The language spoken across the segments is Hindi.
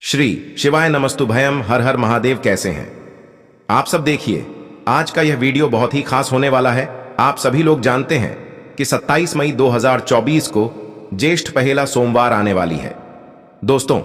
श्री शिवाय नमस्तुभयम। हर हर महादेव। कैसे हैं आप सब? देखिए, आज का यह वीडियो बहुत ही खास होने वाला है। आप सभी लोग जानते हैं कि 27 मई 2024 को ज्येष्ठ पहेला सोमवार आने वाली है। दोस्तों,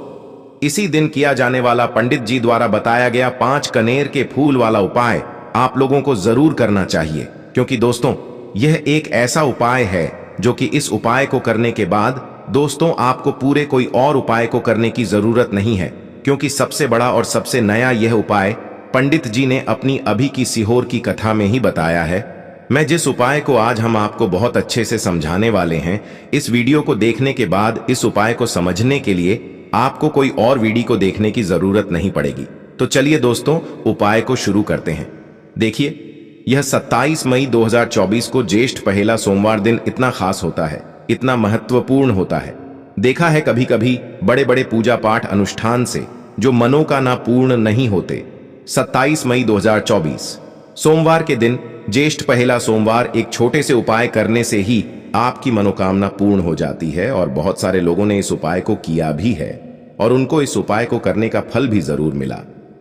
इसी दिन किया जाने वाला पंडित जी द्वारा बताया गया 5 कनेर के फूल वाला उपाय आप लोगों को जरूर करना चाहिए, क्योंकि दोस्तों यह एक ऐसा उपाय है जो कि इस उपाय को करने के बाद दोस्तों आपको पूरे कोई और उपाय को करने की जरूरत नहीं है, क्योंकि सबसे बड़ा और सबसे नया यह उपाय पंडित जी ने अपनी अभी की सीहोर की कथा में ही बताया है। मैं जिस उपाय को आज हम आपको बहुत अच्छे से समझाने वाले हैं, इस वीडियो को देखने के बाद इस उपाय को समझने के लिए आपको कोई और वीडियो को देखने की जरूरत नहीं पड़ेगी। तो चलिए दोस्तों, उपाय को शुरू करते हैं। देखिए, यह 27 मई 2024 को ज्येष्ठ पहेला सोमवार दिन इतना खास होता है, इतना महत्वपूर्ण होता है। देखा है कभी कभी बड़े बड़े पूजा पाठ अनुष्ठान से जो मनोकामना पूर्ण नहीं होते। 27 मई 2024 सोमवार के दिन ज्येष्ठ पहेला सोमवार एक छोटे से उपाय करने से ही आपकी मनोकामना पूर्ण हो जाती है, और बहुत सारे लोगों ने इस उपाय को किया भी है और उनको इस उपाय को करने का फल भी जरूर मिला।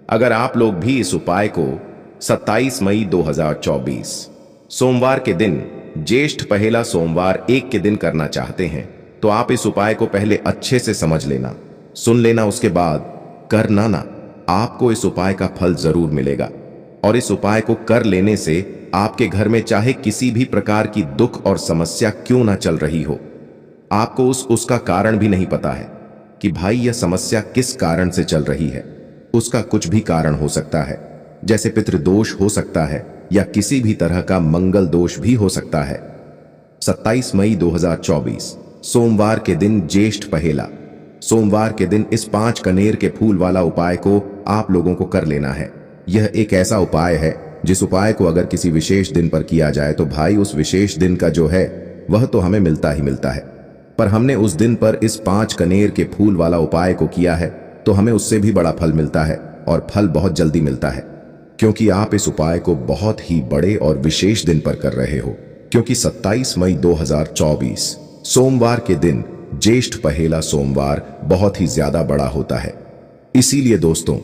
अगर आप लोग भी इस उपाय को 27 मई 2024 सोमवार के दिन ज्येष्ठ पहेला सोमवार 1 के दिन करना चाहते हैं, तो आप इस उपाय को पहले अच्छे से समझ लेना, सुन लेना, उसके बाद करना ना। आपको इस उपाय का फल जरूर मिलेगा, और इस उपाय को कर लेने से आपके घर में चाहे किसी भी प्रकार की दुख और समस्या क्यों ना चल रही हो, आपको उसका कारण भी नहीं पता है कि भाई यह समस्या किस कारण से चल रही है। उसका कुछ भी कारण हो सकता है, जैसे पितृदोष हो सकता है या किसी भी तरह का मंगल दोष भी हो सकता है। 27 मई 2024 सोमवार के दिन ज्येष्ठ पहेला सोमवार के दिन इस 5 कनेर के फूल वाला उपाय को आप लोगों को कर लेना है। यह एक ऐसा उपाय है जिस उपाय को अगर किसी विशेष दिन पर किया जाए तो भाई उस विशेष दिन का जो है वह तो हमें मिलता ही मिलता है, पर हमने उस दिन पर इस 5 कनेर के फूल वाला उपाय को किया है तो हमें उससे भी बड़ा फल मिलता है, और फल बहुत जल्दी मिलता है, क्योंकि आप इस उपाय को बहुत ही बड़े और विशेष दिन पर कर रहे हो। क्योंकि 27 मई 2024 सोमवार के दिन ज्येष्ठ पहेला सोमवार बहुत ही ज्यादा बड़ा होता है। इसीलिए दोस्तों,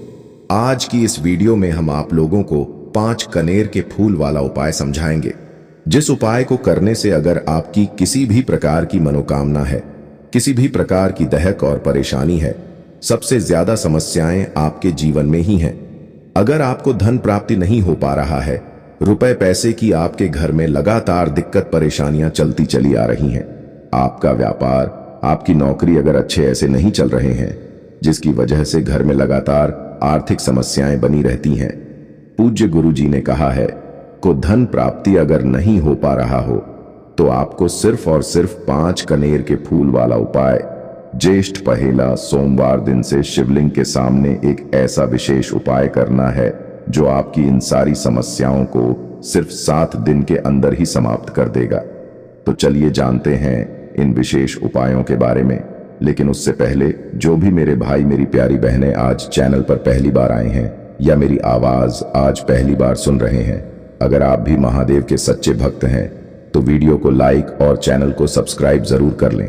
आज की इस वीडियो में हम आप लोगों को 5 कनेर के फूल वाला उपाय समझाएंगे, जिस उपाय को करने से अगर आपकी किसी भी प्रकार की मनोकामना है, किसी भी प्रकार की दहक और परेशानी है, सबसे ज्यादा समस्याएं आपके जीवन में ही हैं। अगर आपको धन प्राप्ति नहीं हो पा रहा है, रुपए पैसे की आपके घर में लगातार दिक्कत परेशानियां चलती चली आ रही हैं, आपका व्यापार, आपकी नौकरी अगर अच्छे ऐसे नहीं चल रहे हैं, जिसकी वजह से घर में लगातार आर्थिक समस्याएं बनी रहती हैं, पूज्य गुरु जी ने कहा है को धन प्राप्ति अगर नहीं हो पा रहा हो तो आपको सिर्फ और सिर्फ 5 कनेर के फूल वाला उपाय ज्येष्ठ पहेला सोमवार दिन से शिवलिंग के सामने एक ऐसा विशेष उपाय करना है जो आपकी इन सारी समस्याओं को सिर्फ 7 दिन के अंदर ही समाप्त कर देगा। तो चलिए जानते हैं इन विशेष उपायों के बारे में। लेकिन उससे पहले जो भी मेरे भाई मेरी प्यारी बहनें आज चैनल पर पहली बार आए हैं या मेरी आवाज आज पहली बार सुन रहे हैं, अगर आप भी महादेव के सच्चे भक्त हैं तो वीडियो को लाइक और चैनल को सब्सक्राइब जरूर कर लें।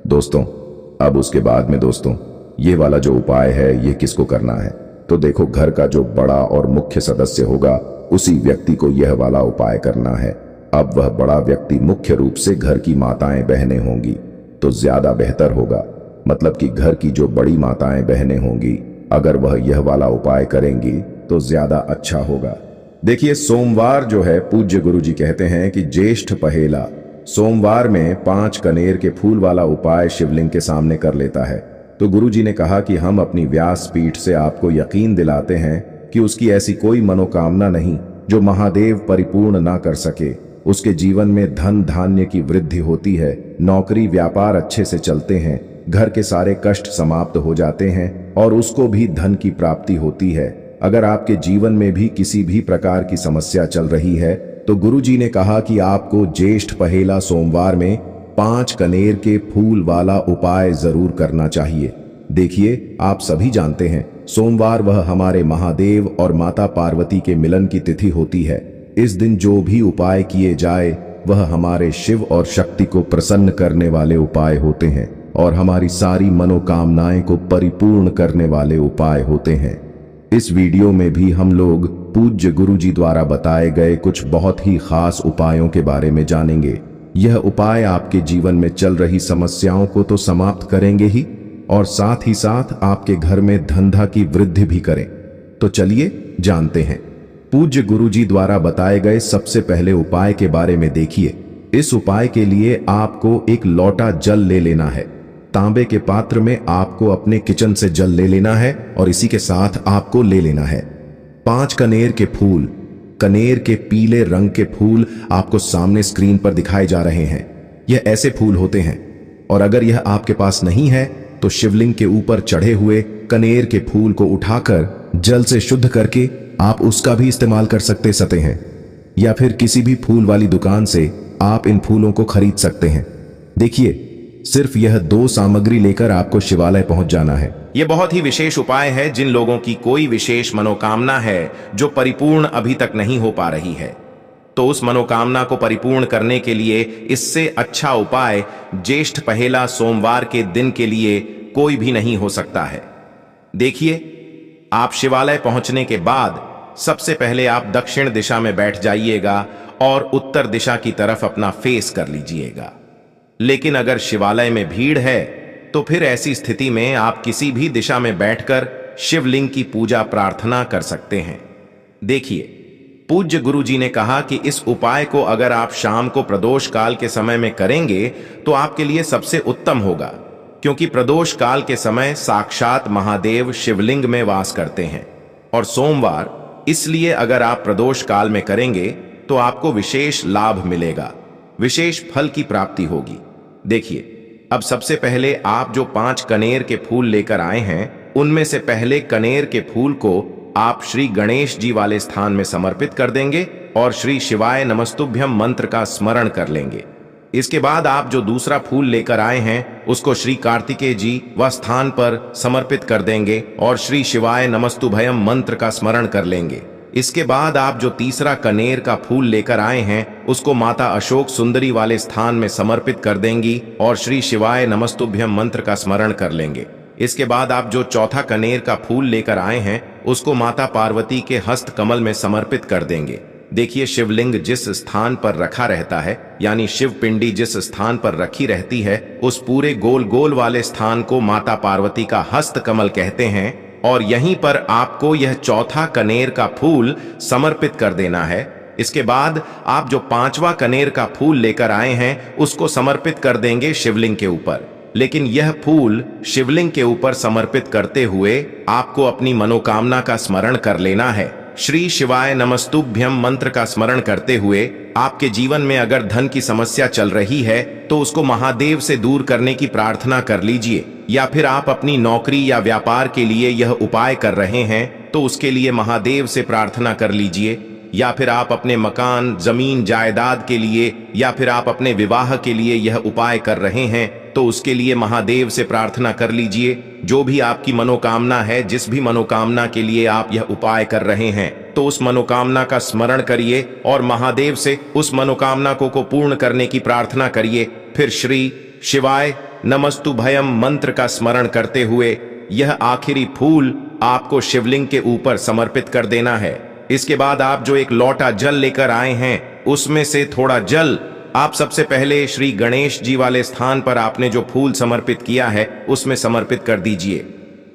दोस्तों, अब उसके बाद में दोस्तों ये वाला जो उपाय है ये किसको करना है, तो देखो, घर का जो बड़ा और मुख्य सदस्य होगा उसी व्यक्ति को यह वाला उपाय करना है। अब वह बड़ा व्यक्ति मुख्य रूप से घर की माताएं बहनें होंगी तो ज्यादा बेहतर होगा, मतलब कि घर की जो बड़ी माताएं बहनें होंगी अगर वह यह वाला उपाय करेंगी तो ज्यादा अच्छा होगा। देखिए, सोमवार जो है, पूज्य गुरु जी कहते हैं कि ज्येष्ठ पहेला सोमवार में 5 कनेर के फूल वाला उपाय शिवलिंग के सामने कर लेता है। तो गुरु जी ने कहा कि हम अपनी व्यास पीठ से आपको यकीन दिलाते हैं कि उसकी ऐसी कोई मनोकामना नहीं जो महादेव परिपूर्ण ना कर सके। उसके जीवन में धन धान्य की वृद्धि होती है, नौकरी व्यापार अच्छे से चलते हैं, घर के सारे कष्ट समाप्त हो जाते हैं और उसको भी धन की प्राप्ति होती है। अगर आपके जीवन में भी किसी भी प्रकार की समस्या चल रही है तो गुरु जी ने कहा कि आपको ज्येष्ठ पहेला सोमवार में 5 कनेर के फूल वाला उपाय जरूर करना चाहिए। देखिए, आप सभी जानते हैं सोमवार वह हमारे महादेव और माता पार्वती के मिलन की तिथि होती है। इस दिन जो भी उपाय किए जाए वह हमारे शिव और शक्ति को प्रसन्न करने वाले उपाय होते हैं। और हमारी सारी मनोकामनाएं को परिपूर्ण करने वाले उपाय होते हैं। इस वीडियो में भी हम लोग पूज्य गुरुजी द्वारा बताए गए कुछ बहुत ही खास उपायों के बारे में जानेंगे। यह उपाय आपके जीवन में चल रही समस्याओं को तो समाप्त करेंगे ही, और साथ ही साथ आपके घर में धंधा की वृद्धि भी करें। तो चलिए जानते हैं पूज्य गुरुजी द्वारा बताए गए सबसे पहले उपाय के बारे में। देखिए, इस उपाय के लिए आपको एक लोटा जल ले लेना है। तांबे के पात्र में आपको अपने किचन से जल ले लेना है और इसी के साथ आपको ले लेना है 5 कनेर के फूल। कनेर के पीले रंग के फूल आपको सामने स्क्रीन पर दिखाए जा रहे हैं। यह ऐसे फूल होते हैं, और अगर यह आपके पास नहीं है तो शिवलिंग के ऊपर चढ़े हुए कनेर के फूल को उठाकर जल से शुद्ध करके आप उसका भी इस्तेमाल कर सकते हैं, या फिर किसी भी फूल वाली दुकान से आप इन फूलों को खरीद सकते हैं। देखिए, सिर्फ यह 2 सामग्री लेकर आपको शिवालय पहुंच जाना है। यह बहुत ही विशेष उपाय है जिन लोगों की कोई विशेष मनोकामना है जो परिपूर्ण अभी तक नहीं हो पा रही है, तो उस मनोकामना को परिपूर्ण करने के लिए इससे अच्छा उपाय ज्येष्ठ पहेला सोमवार के दिन के लिए कोई भी नहीं हो सकता है। देखिए, आप शिवालय पहुंचने के बाद सबसे पहले आप दक्षिण दिशा में बैठ जाइएगा और उत्तर दिशा की तरफ अपना फेस कर लीजिएगा। लेकिन अगर शिवालय में भीड़ है तो फिर ऐसी स्थिति में आप किसी भी दिशा में बैठकर शिवलिंग की पूजा प्रार्थना कर सकते हैं। देखिए, पूज्य गुरुजी ने कहा कि इस उपाय को अगर आप शाम को प्रदोष काल के समय में करेंगे तो आपके लिए सबसे उत्तम होगा, क्योंकि प्रदोष काल के समय साक्षात महादेव शिवलिंग में वास करते हैं, और सोमवार इसलिए अगर आप प्रदोष काल में करेंगे तो आपको विशेष लाभ मिलेगा, विशेष फल की प्राप्ति होगी। देखिए, अब सबसे पहले आप जो 5 कनेर के फूल लेकर आए हैं, उनमें से पहले कनेर के फूल को आप श्री गणेश जी वाले स्थान में समर्पित कर देंगे और श्री शिवाय नमस्तुभ्यम मंत्र का स्मरण कर लेंगे। इसके बाद आप जो दूसरा फूल लेकर आए हैं उसको श्री कार्तिकेय जी व स्थान पर समर्पित कर देंगे और श्री शिवाय नमस्तुभयम मंत्र का स्मरण कर लेंगे। इसके बाद आप जो तीसरा कनेर का फूल लेकर आए हैं उसको माता अशोक सुंदरी वाले स्थान में समर्पित कर देंगी और श्री शिवाय नमस्तुभ्यम मंत्र का स्मरण कर लेंगे। इसके बाद आप जो चौथा कनेर का फूल लेकर आए हैं उसको माता पार्वती के हस्त कमल में समर्पित कर देंगे। देखिए, शिवलिंग जिस स्थान पर रखा रहता है, यानी शिव पिंडी जिस स्थान पर रखी रहती है, उस पूरे गोल गोल वाले स्थान को माता पार्वती का हस्त कमल कहते हैं, और यहीं पर आपको यह चौथा कनेर का फूल समर्पित कर देना है। इसके बाद आप जो 5वां कनेर का फूल लेकर आए हैं उसको समर्पित कर देंगे शिवलिंग के ऊपर। लेकिन यह फूल शिवलिंग के ऊपर समर्पित करते हुए आपको अपनी मनोकामना का स्मरण कर लेना है। श्री शिवाय नमस्तुभ्यम मंत्र का स्मरण करते हुए आपके जीवन में अगर धन की समस्या चल रही है तो उसको महादेव से दूर करने की प्रार्थना कर लीजिए, या फिर आप अपनी नौकरी या व्यापार के लिए यह उपाय कर रहे हैं तो उसके लिए महादेव से प्रार्थना कर लीजिए, या फिर आप अपने मकान, जमीन, जायदाद के लिए, या फिर आप अपने विवाह के लिए यह उपाय कर रहे हैं तो उसके लिए महादेव से प्रार्थना कर लीजिए। जो भी आपकी मनोकामना है, जिस भी मनोकामना के लिए आप यह उपाय कर रहे हैं, तो उस मनोकामना का स्मरण करिए और महादेव से उस मनोकामना को पूर्ण करने की प्रार्थना करिए। फिर श्री शिवाय नमस्तुभयम मंत्र का स्मरण करते हुए यह आखिरी फूल आपको शिवलिंग के ऊपर समर्पित कर देना है। इसके बाद आप जो एक लोटा जल लेकर आए हैं उसमें से थोड़ा जल आप सबसे पहले श्री गणेश जी वाले स्थान पर आपने जो फूल समर्पित किया है उसमें समर्पित कर दीजिए।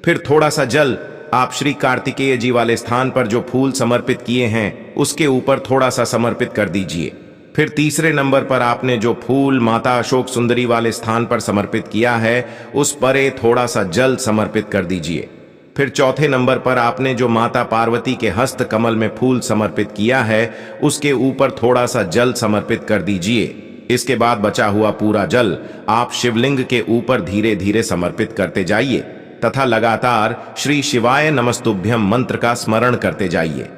फिर थोड़ा सा जल आप श्री कार्तिकेय जी वाले स्थान पर जो फूल समर्पित किए हैं उसके ऊपर थोड़ा सा समर्पित कर दीजिए। फिर तीसरे नंबर पर आपने जो फूल माता अशोक सुंदरी वाले स्थान पर समर्पित किया है उस पर थोड़ा सा जल समर्पित कर दीजिए। फिर चौथे नंबर पर आपने जो माता पार्वती के हस्त कमल में फूल समर्पित किया है उसके ऊपर थोड़ा सा जल समर्पित कर दीजिए। इसके बाद बचा हुआ पूरा जल आप शिवलिंग के ऊपर धीरे धीरे समर्पित करते जाइए तथा लगातार श्री शिवाय नमस्तुभ्यम मंत्र का स्मरण करते जाइए।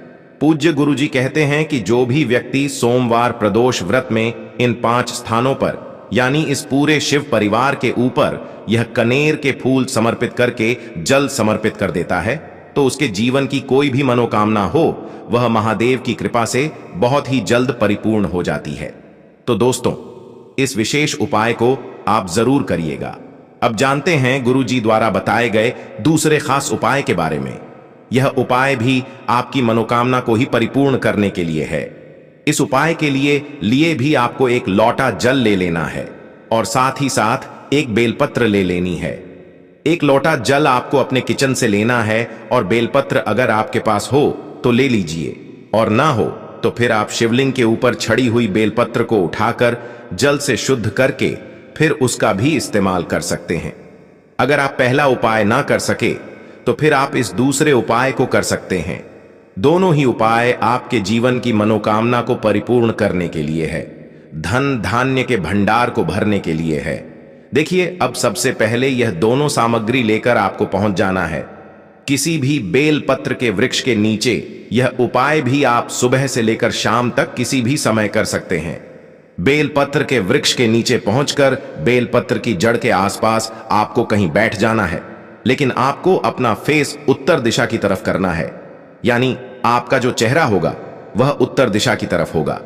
पूज्य गुरुजी कहते हैं कि जो भी व्यक्ति सोमवार प्रदोष व्रत में इन 5 स्थानों पर यानी इस पूरे शिव परिवार के ऊपर यह कनेर के फूल समर्पित करके जल समर्पित कर देता है तो उसके जीवन की कोई भी मनोकामना हो वह महादेव की कृपा से बहुत ही जल्द परिपूर्ण हो जाती है। तो दोस्तों, इस विशेष उपाय को आप जरूर करिएगा। अब जानते हैं गुरुजी द्वारा बताए गए दूसरे खास उपाय के बारे में। यह उपाय भी आपकी मनोकामना को ही परिपूर्ण करने के लिए है। इस उपाय के लिए भी आपको एक लोटा जल ले लेना है और साथ ही साथ एक बेलपत्र ले लेनी है। एक लोटा जल आपको अपने किचन से लेना है और बेलपत्र अगर आपके पास हो तो ले लीजिए, और ना हो तो फिर आप शिवलिंग के ऊपर छड़ी हुई बेलपत्र को उठाकर जल से शुद्ध करके फिर उसका भी इस्तेमाल कर सकते हैं। अगर आप पहला उपाय ना कर सके तो फिर आप इस दूसरे उपाय को कर सकते हैं। दोनों ही उपाय आपके जीवन की मनोकामना को परिपूर्ण करने के लिए है, धन धान्य के भंडार को भरने के लिए है। देखिए, अब सबसे पहले यह दोनों सामग्री लेकर आपको पहुंच जाना है किसी भी बेल पत्र के वृक्ष के नीचे। यह उपाय भी आप सुबह से लेकर शाम तक किसी भी समय कर सकते हैं। बेल पत्र के वृक्ष के नीचे पहुंचकर बेल पत्र की जड़ के आसपास आपको कहीं बैठ जाना है, लेकिन आपको अपना फेस उत्तर दिशा की तरफ करना है, यानी आपका जो चेहरा होगा वह उत्तर दिशा की तरफ होगा।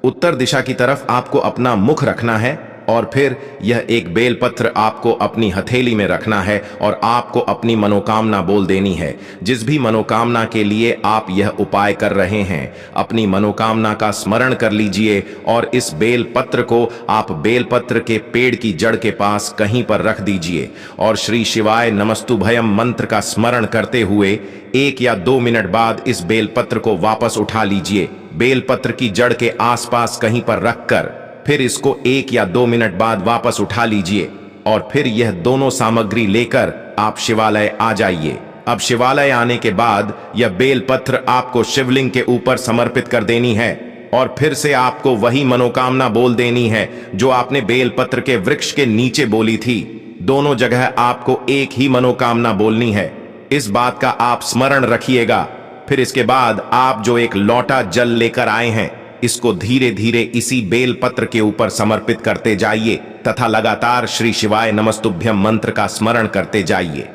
उत्तर दिशा की तरफ आपको अपना मुख रखना है और फिर यह एक बेलपत्र आपको अपनी हथेली में रखना है और आपको अपनी मनोकामना बोल देनी है। जिस भी मनोकामना के लिए आप यह उपाय कर रहे हैं, अपनी मनोकामना का स्मरण कर लीजिए और इस बेलपत्र को आप बेलपत्र के पेड़ की जड़ के पास कहीं पर रख दीजिए और श्री शिवाय नमस्तुभयम मंत्र का स्मरण करते हुए 1 या 2 मिनट बाद इस बेलपत्र को वापस उठा लीजिए। बेलपत्र की जड़ के आसपास कहीं पर रखकर फिर इसको 1 या 2 मिनट बाद वापस उठा लीजिए और फिर यह दोनों सामग्री लेकर आप शिवालय आ जाइए। अब शिवालय आने के बाद यह बेलपत्र आपको शिवलिंग के ऊपर समर्पित कर देनी है और फिर से आपको वही मनोकामना बोल देनी है जो आपने बेलपत्र के वृक्ष के नीचे बोली थी। दोनों जगह आपको एक ही मनोकामना बोलनी है, इस बात का आप स्मरण रखिएगा। फिर इसके बाद आप जो एक लोटा जल लेकर आए हैं, इसको धीरे धीरे इसी बेल पत्र के ऊपर समर्पित करते जाइए तथा लगातार श्री शिवाय नमस्तुभ्यम मंत्र का स्मरण करते जाइए।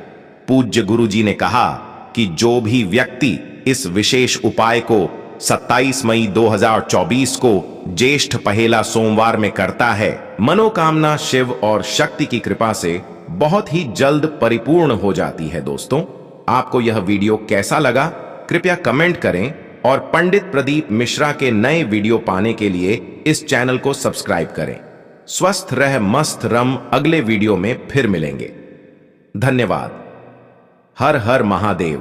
पूज्य गुरुजी ने कहा कि जो भी व्यक्ति इस विशेष उपाय को 27 मई 2024 को ज्येष्ठ पहेला सोमवार में करता है, मनोकामना शिव और शक्ति की कृपा से बहुत ही जल्द परिपूर्ण हो जाती है। दोस्तों, आपको यह वीडियो कैसा लगा कृपया कमेंट करें और पंडित प्रदीप मिश्रा के नए वीडियो पाने के लिए इस चैनल को सब्सक्राइब करें। स्वस्थ रह मस्त रम, अगले वीडियो में फिर मिलेंगे। धन्यवाद। हर हर महादेव।